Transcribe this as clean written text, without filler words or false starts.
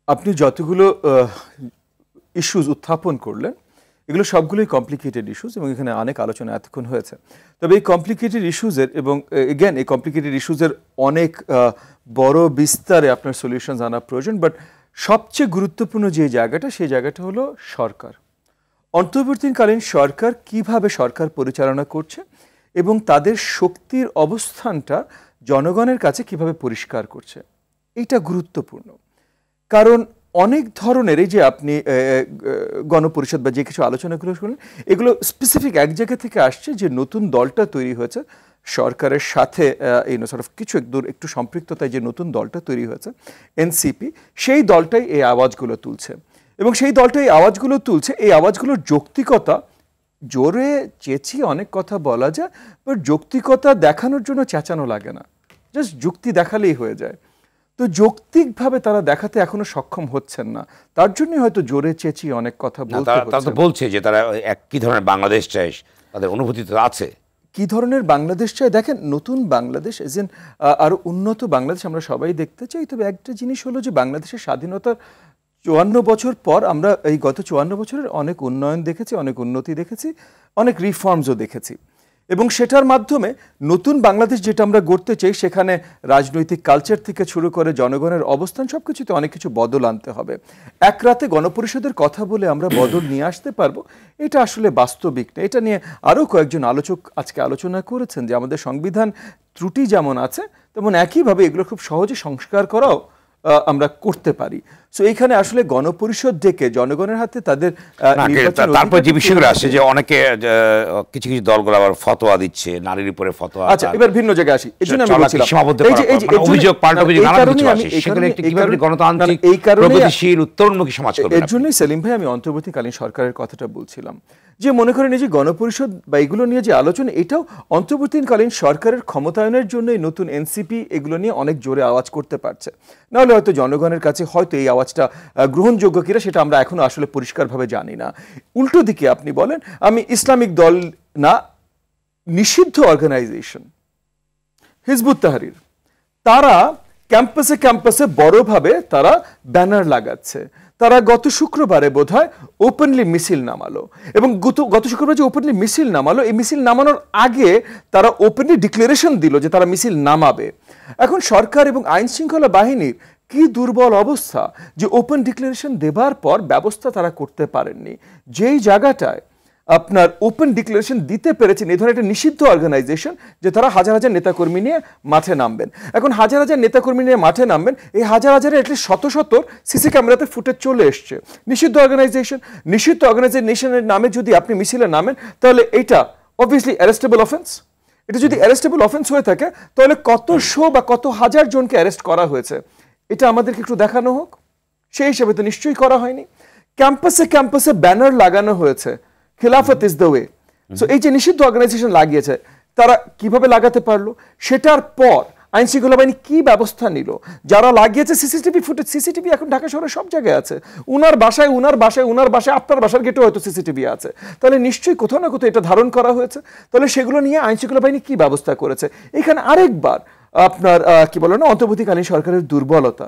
আপনি যতগুলো ইস্যুজ উত্থাপন করলেন এগুলো সবগুলোই কমপ্লিকেটেড ইস্যুস এবং এখানে অনেক আলোচনা এতক্ষণ হয়েছে। তবে এই কমপ্লিকেটেড ইস্যুজের এবং এগেন এই কমপ্লিকেটেড ইস্যুজের অনেক বড় বিস্তারে আপনার সলিউশন জানা প্রয়োজন। বাট সবচেয়ে গুরুত্বপূর্ণ যে জায়গাটা সেই জায়গাটা হলো সরকার, অন্তর্বর্তীকালীন সরকার কিভাবে সরকার পরিচালনা করছে এবং তাদের শক্তির অবস্থানটা জনগণের কাছে কিভাবে পরিষ্কার করছে, এটা গুরুত্বপূর্ণ। কারণ অনেক ধরনের এই যে আপনি গণপরিষদ বা যে কিছু আলোচনাগুলো শুনলেন এগুলো স্পেসিফিক এক জায়গা থেকে আসছে যে নতুন দলটা তৈরি হয়েছে সরকারের সাথে এই কিছু একটু সম্পৃক্ততায় যে নতুন দলটা তৈরি হয়েছে এনসিপি, সেই দলটাই এই আওয়াজগুলো তুলছে এবং সেই দলটা এই আওয়াজগুলো তুলছে। এই আওয়াজগুলোর যৌক্তিকতা, জোরে চেঁচিয়ে অনেক কথা বলা যায়, বাট যৌক্তিকতা দেখানোর জন্য চেঁচানো লাগে না, জাস্ট যুক্তি দেখালেই হয়ে যায়। তো যৌক্তিকভাবে তারা দেখাতে এখনো সক্ষম হচ্ছেন না, তার জন্যই হয়তো জোরে চেঁচিয়ে অনেক কথা বলছে যে তারা কি ধরনের বাংলাদেশ চায়, তাদের অনুভূতি তো আছে। কি ধরনের বাংলাদেশ চাই দেখেন, নতুন বাংলাদেশ এজেন আরো উন্নত বাংলাদেশ আমরা সবাই দেখতে চাই। তবে একটা জিনিস হলো যে বাংলাদেশের স্বাধীনতার ৫৪ বছর পর আমরা এই গত ৫৪ বছরের অনেক উন্নয়ন দেখেছি, অনেক উন্নতি দেখেছি, অনেক রিফর্মসও দেখেছি এবং সেটার মাধ্যমে নতুন বাংলাদেশ যেটা আমরা গড়তে চাই সেখানে রাজনৈতিক কালচার থেকে শুরু করে জনগণের অবস্থান সব কিছুতে অনেক কিছু বদল আনতে হবে। এক রাতে গণপরিষদের কথা বলে আমরা বদল নিয়ে আসতে পারবো এটা আসলে বাস্তবিক না। এটা নিয়ে আরও কয়েকজন আলোচক আজকে আলোচনা করেছেন যে আমাদের সংবিধান ত্রুটি যেমন আছে তেমন একইভাবে এগুলো খুব সহজে সংস্কার করাও আমরা করতে পারি। সো এইখানে আসলে গণপরিষদ ডেকে জনগণের হাতে তাদের তারপর যে বিষয়গুলো আসছে যে অনেকে কিছু কিছু দলগুলো আবার ফতোয়া দিচ্ছে নারীর উপরে ফতোয়া। আচ্ছা, এবার ভিন্ন জায়গায় আসি। এজন্য আমি বলছিলাম অভিযোগ পাল্টা অভিযোগ নানা কিছু আসে, সেখানে কিভাবে গণতান্ত্রিক প্রগতিশীল উত্তরণমুখী সমাজ করবে। এর জন্যই সেলিম ভাই আমি অন্তর্বর্তীকালীন সরকারের কথাটা বলছিলাম যে মনে করেন এই যে গণপরিষদ বা এগুলো নিয়ে যে আলোচনা এটাও অন্তর্বর্তীকালীন সরকারের ক্ষমতায়নের জন্যই নতুন এনসিপি এগুলো নিয়ে অনেক জোরে আওয়াজ করতে পারছে, নাহলে হয়তো জনগণের কাছে হয়তো এই আওয়াজটা গ্রহণযোগ্য কিনা সেটা আমরা এখনো আসলে পরিষ্কারভাবে জানি না। উল্টো দিকে আপনি বলেন আমি ইসলামিক দল না, নিষিদ্ধ অর্গানাইজেশন হিজবুত তাহরির তারা ক্যাম্পাসে ক্যাম্পাসে বড়ভাবে তারা ব্যানার লাগাচ্ছে। তারা গত শুক্রবারে বোধহয় ওপেনলি মিছিল নামালো এবং গত শুক্রবার যে ওপেনলি মিছিল নামালো এই মিছিল নামানোর আগে তারা ওপেনলি ডিক্লারেশন দিল যে তারা মিছিল নামাবে। এখন সরকার এবং আইন শৃঙ্খলা বাহিনীর কি দুর্বল অবস্থা যে ওপেন ডিক্লারেশন দেবার পর ব্যবস্থা তারা করতে পারেননি। যেই জায়গাটায় আপনার ওপেন ডিক্লারেশন দিতে পেরেছেন এই ধরনের একটা নিষিদ্ধ অর্গানাইজেশন যে তারা হাজার হাজার নেতাকর্মী নিয়ে মাঠে নামবেন। এখন হাজার হাজার নেতাকর্মী নিয়ে মাঠে নামবেন, এই হাজার হাজারের এটলিস্ট শত শত সিসি ক্যামেরাতে ফুটেজ চলে এসছে। নিষিদ্ধ অর্গানাইজেশনের নামে যদি আপনি মিছিলে নামেন তাহলে এটা অবভিয়াসলি অ্যারেস্টেবল অফেন্স। এটা যদি অ্যারেস্টেবল অফেন্স হয়ে থাকে তাহলে কত শো বা কত হাজার জনকে অ্যারেস্ট করা হয়েছে এটা আমাদেরকে একটু দেখানো হোক। সেই হিসেবে তো নিশ্চয়ই করা হয়নি। ক্যাম্পাসে ক্যাম্পাসে ব্যানার লাগানো হয়েছে খিলাফত ইজ দ্য ওয়ে। সো এই যে নিষিদ্ধ অর্গানাইজেশন লাগিয়েছে তারা কিভাবে লাগাতে পারলো, সেটার পর আইন শৃঙ্খলা বাহিনী কি ব্যবস্থা নিল, যারা লাগিয়েছে সিসিটিভি ফুটেজ, সিসিটিভি এখন ঢাকা শহরে সব জায়গায় আছে, উনার বাসায় আপনার বাসার গেটেও হয়তো সিসিটিভি আছে, তাহলে নিশ্চয়ই কোথাও না কোথাও এটা ধারণ করা হয়েছে। তাহলে সেগুলো নিয়ে আইন শৃঙ্খলা বাহিনী কি ব্যবস্থা করেছে। এখানে আরেকবার আপনার কি বলে না অন্তর্বর্তীকালীন সরকারের দুর্বলতা।